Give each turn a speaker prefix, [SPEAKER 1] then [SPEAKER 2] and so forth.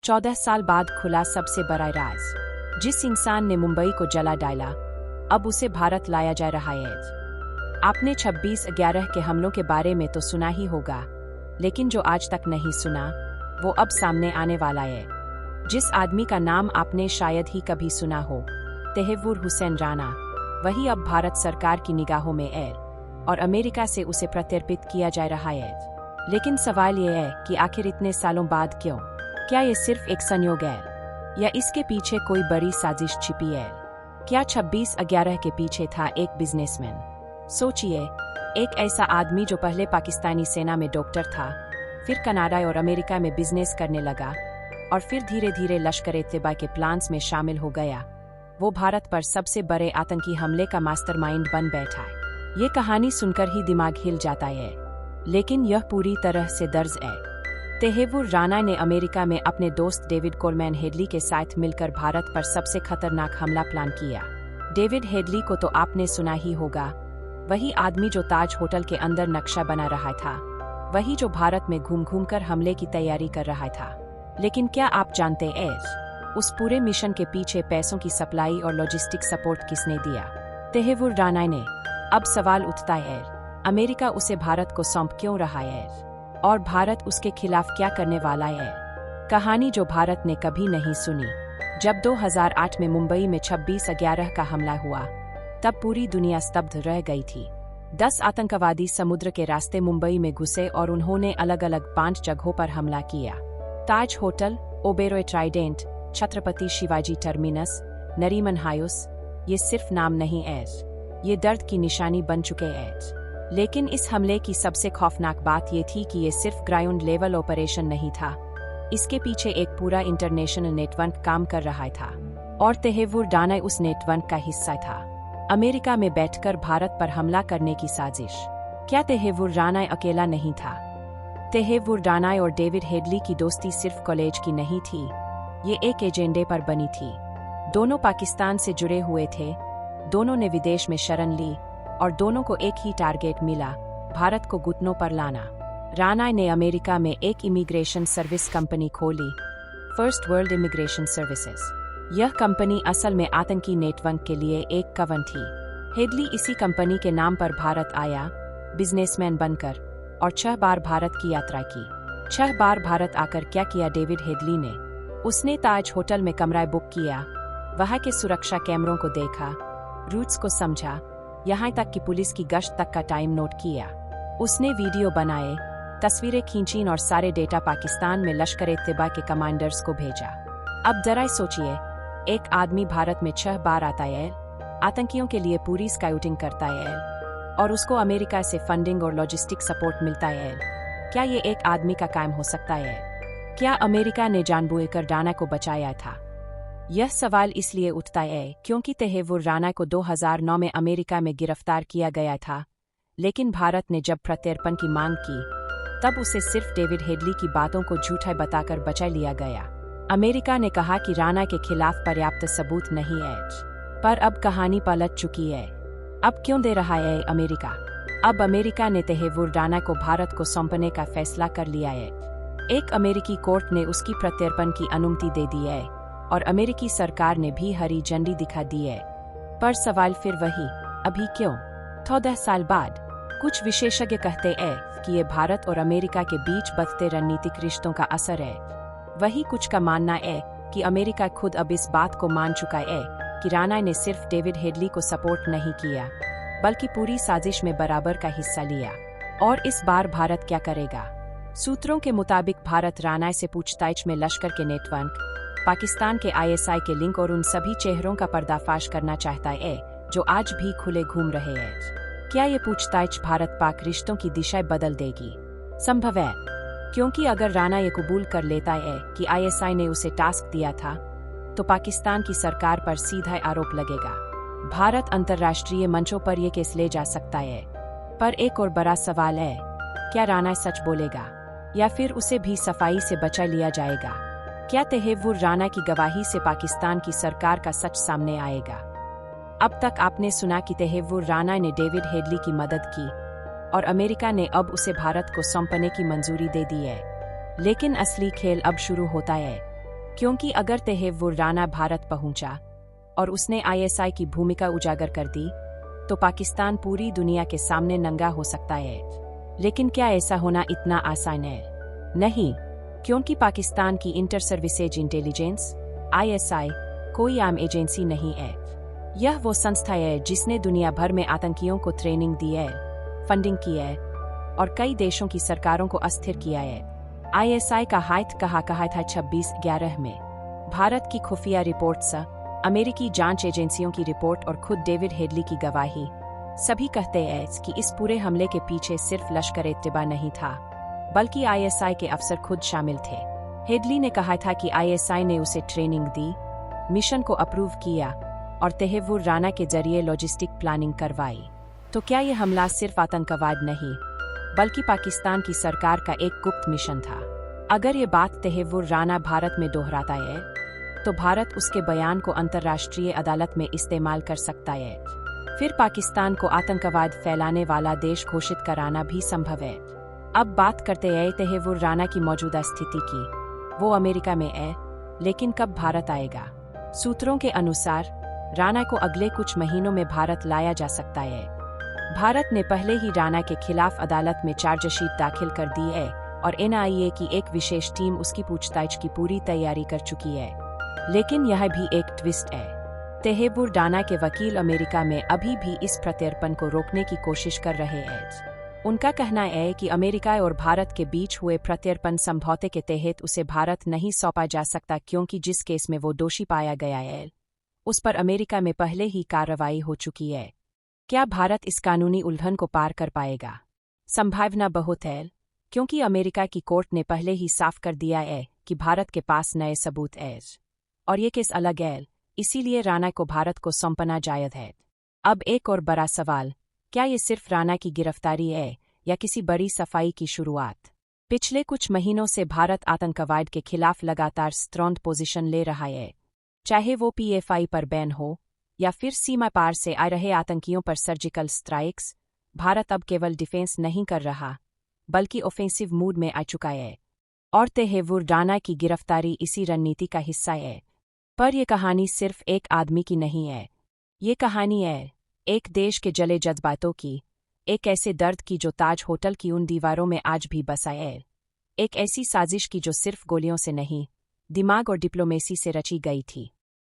[SPEAKER 1] 14 साल बाद खुला सबसे बड़ा राज। जिस इंसान ने मुंबई को जला डाला, अब उसे भारत लाया जा रहा है। आपने 26/11 के हमलों के बारे में तो सुना ही होगा, लेकिन जो आज तक नहीं सुना, वो अब सामने आने वाला है। जिस आदमी का नाम आपने शायद ही कभी सुना हो, तहेव्वुर हुसैन राणा, वही अब भारत सरकार की निगाहों में है और अमेरिका से उसे प्रत्यर्पित किया जा रहा है। लेकिन सवाल ये है कि आखिर इतने सालों बाद क्यों? क्या ये सिर्फ एक संयोग है या इसके पीछे कोई बड़ी साजिश छिपी है? क्या 26/11 के पीछे था एक बिजनेसमैन? सोचिए, एक ऐसा आदमी जो पहले पाकिस्तानी सेना में डॉक्टर था, फिर कनाडा और अमेरिका में बिजनेस करने लगा और फिर धीरे धीरे लश्कर-ए-तैयबा के प्लान्स में शामिल हो गया। वो भारत पर सबसे बड़े आतंकी हमले का मास्टरमाइंड बन बैठा है। ये कहानी सुनकर ही दिमाग हिल जाता है, लेकिन यह पूरी तरह से दर्ज है। तहेव्वुर राणा ने अमेरिका में अपने दोस्त डेविड कोलमैन हेडली के साथ मिलकर भारत पर सबसे खतरनाक हमला प्लान किया। डेविड हेडली को तो आपने सुना ही होगा, वही आदमी जो ताज होटल के अंदर नक्शा बना रहा था, वही जो भारत में घूम घूम कर हमले की तैयारी कर रहा था। लेकिन क्या आप जानते हैं, उस पूरे मिशन के पीछे पैसों की सप्लाई और लॉजिस्टिक सपोर्ट किसने दिया? तहेव्वुर राणा ने। अब सवाल उठता है, अमेरिका उसे भारत को सौंप क्यों रहा है और भारत उसके खिलाफ क्या करने वाला है? कहानी जो भारत ने कभी नहीं सुनी। जब 2008 में मुंबई में 26/11 का हमला हुआ, तब पूरी दुनिया स्तब्ध रह गई थी। 10 आतंकवादी समुद्र के रास्ते मुंबई में घुसे और उन्होंने अलग अलग 5 जगहों पर हमला किया। Taj Hotel, Oberoi Trident, Chhatrapati Shivaji Terminus, Nariman House, ये सिर्फ नाम नहीं है, ये दर्द की निशानी बन चुके हैं। लेकिन इस हमले की सबसे खौफनाक बात ये थी कि ये सिर्फ ग्राउंड लेवल ऑपरेशन नहीं था, इसके पीछे एक पूरा इंटरनेशनल नेटवर्क काम कर रहा था और तहेव्वुर राणा उस नेटवर्क का हिस्सा था। अमेरिका में बैठकर भारत पर हमला करने की साजिश। क्या तहेव्वुर राणा अकेला नहीं था? तहेव्वुर राणा और डेविड हेडली की दोस्ती सिर्फ कॉलेज की नहीं थी, ये एक एजेंडे पर बनी थी। दोनों पाकिस्तान से जुड़े हुए थे, दोनों ने विदेश में शरण ली और दोनों को एक ही टारगेट मिला, भारत को घुटनों पर लाना। राणा ने अमेरिका में एक इमिग्रेशन सर्विस कंपनी खोली, फर्स्ट वर्ल्ड इमिग्रेशन सर्विसेज। यह कंपनी असल में आतंकी नेटवर्क के लिए एक कवन थी। हेडली इसी कंपनी के नाम पर भारत आया, बिजनेसमैन बनकर, और 6 बार भारत की यात्रा की। 6 बार भारत आकर क्या किया डेविड हेडली ने? उसने ताज होटल में कमरा बुक किया, वहां के सुरक्षा कैमरों को देखा, रूट्स को समझा, यहाँ तक कि पुलिस की गश्त तक का टाइम नोट किया। उसने वीडियो बनाए, तस्वीरें खींची और सारे डेटा पाकिस्तान में लश्कर-ए-तैयबा के कमांडर्स को भेजा। अब जरा सोचिए, एक आदमी भारत में 6 बार आता है, आतंकियों के लिए पूरी स्काउटिंग करता है और उसको अमेरिका से फंडिंग और लॉजिस्टिक सपोर्ट मिलता है। क्या ये एक आदमी का काम हो सकता है? क्या अमेरिका ने जानबूझकर राणा को बचाया था? यह सवाल इसलिए उठता है क्योंकि तहेव्वुर राणा को 2009 में अमेरिका में गिरफ्तार किया गया था, लेकिन भारत ने जब प्रत्यर्पण की मांग की, तब उसे सिर्फ डेविड हेडली की बातों को झूठा बताकर बचा लिया गया। अमेरिका ने कहा कि राणा के खिलाफ पर्याप्त सबूत नहीं है, पर अब कहानी पलट चुकी है। अब क्यों दे रहा है अमेरिका? अब अमेरिका ने तहेव्वुर राणा को भारत को सौंपने का फैसला कर लिया है। एक अमेरिकी कोर्ट ने उसकी प्रत्यर्पण की अनुमति दे दी है और अमेरिकी सरकार ने भी हरी झंडी दिखा दी है। पर सवाल फिर वही, अभी क्यों? 14 साल बाद? कुछ विशेषज्ञ कहते हैं कि ये भारत और अमेरिका के बीच बढ़ते रणनीतिक रिश्तों का असर है। वही कुछ का मानना है कि अमेरिका खुद अब इस बात को मान चुका है कि राणा ने सिर्फ डेविड हेडली को सपोर्ट नहीं किया, बल्कि पूरी साजिश में बराबर का हिस्सा लिया। और इस बार भारत क्या करेगा? सूत्रों के मुताबिक भारत राणा से पूछताछ में लश्कर के नेटवर्क, पाकिस्तान के ISI के लिंक और उन सभी चेहरों का पर्दाफाश करना चाहता है जो आज भी खुले घूम रहे हैं। क्या ये पूछताछ भारत पाक रिश्तों की दिशा बदल देगी? संभव है, क्योंकि अगर राणा ये कबूल कर लेता है कि ISI ने उसे टास्क दिया था, तो पाकिस्तान की सरकार पर सीधा आरोप लगेगा। भारत अंतर्राष्ट्रीय मंचों पर ये केस ले जा सकता है। पर एक और बड़ा सवाल है, क्या राणा सच बोलेगा या फिर उसे भी सफाई से बचा लिया जाएगा? क्या तहेव्वुर राणा की गवाही से पाकिस्तान की सरकार का सच सामने आएगा? अब तक आपने सुना कि तहेव्वुर राणा ने डेविड हेडली की मदद की और अमेरिका ने अब उसे भारत को सौंपने की मंजूरी दे दी है। लेकिन असली खेल अब शुरू होता है। क्योंकि अगर तहेव्वुर राना भारत पहुंचा और उसने आईएसआई की भूमिका उजागर कर दी तो पाकिस्तान पूरी दुनिया के सामने नंगा हो सकता है। लेकिन क्या ऐसा होना इतना आसान है? नहीं, क्योंकि पाकिस्तान की इंटर सर्विसेज इंटेलिजेंस आईएसआई कोई आम एजेंसी नहीं है। यह वो संस्था है जिसने दुनिया भर में आतंकियों को ट्रेनिंग दी है, फंडिंग की है और कई देशों की सरकारों को अस्थिर किया है। आईएसआई का हाथ कहा था 26/11 में। भारत की खुफिया रिपोर्ट से अमेरिकी जांच एजेंसियों की रिपोर्ट और खुद डेविड हेडली की गवाही, सभी कहते हैं कि इस पूरे हमले के पीछे सिर्फ लश्कर-ए-तैयबा नहीं था, बल्कि आईएसआई के अफसर खुद शामिल थे। हेडली ने कहा था कि आईएसआई ने उसे ट्रेनिंग दी, मिशन को अप्रूव किया और तहेव्वुर राना के जरिए लॉजिस्टिक प्लानिंग करवाई। तो क्या यह हमला सिर्फ आतंकवाद नहीं, बल्कि पाकिस्तान की सरकार का एक गुप्त मिशन था? अगर ये बात तहेव्वुर राना भारत में दोहराता है तो भारत उसके बयान को अंतर्राष्ट्रीय अदालत में इस्तेमाल कर सकता है। फिर पाकिस्तान को आतंकवाद फैलाने वाला देश घोषित कराना भी संभव है। अब बात करते हैं तहेव्वुर राना की मौजूदा स्थिति की। वो अमेरिका में है, लेकिन कब भारत आएगा? सूत्रों के अनुसार राना को अगले कुछ महीनों में भारत लाया जा सकता है। भारत ने पहले ही राना के खिलाफ अदालत में चार्जशीट दाखिल कर दी है और एनआईए की एक विशेष टीम उसकी पूछताछ की पूरी तैयारी कर चुकी है। लेकिन यह भी एक ट्विस्ट है। तहेव्वुर राना के वकील अमेरिका में अभी भी इस प्रत्यर्पण को रोकने की कोशिश कर रहे हैं। उनका कहना है कि अमेरिका और भारत के बीच हुए प्रत्यर्पण समझौते के तहत उसे भारत नहीं सौंपा जा सकता, क्योंकि जिस केस में वो दोषी पाया गया है उस पर अमेरिका में पहले ही कार्रवाई हो चुकी है। क्या भारत इस कानूनी उल्लंघन को पार कर पाएगा? संभावना बहुत है, क्योंकि अमेरिका की कोर्ट ने पहले ही साफ कर दिया है कि भारत के पास नए सबूत हैं और ये केस अलग है, इसीलिए राना को भारत को सौंपना जायज है। अब एक और बड़ा सवाल, क्या ये सिर्फ राना की गिरफ्तारी है या किसी बड़ी सफाई की शुरुआत? पिछले कुछ महीनों से भारत आतंकवाद के खिलाफ लगातार स्ट्रॉन्ग पोजीशन ले रहा है, चाहे वो पीएफआई पर बैन हो या फिर सीमा पार से आ रहे आतंकियों पर सर्जिकल स्ट्राइक्स। भारत अब केवल डिफेंस नहीं कर रहा, बल्कि ऑफेंसिव मूड में आ चुका है और तहेव्वुर राना की गिरफ्तारी इसी रणनीति का हिस्सा है। पर यह कहानी सिर्फ एक आदमी की नहीं है, ये कहानी है एक देश के जले जज्बातों की, एक ऐसे दर्द की जो ताज होटल की उन दीवारों में आज भी बसा है, एक ऐसी साजिश की जो सिर्फ गोलियों से नहीं, दिमाग और डिप्लोमेसी से रची गई थी।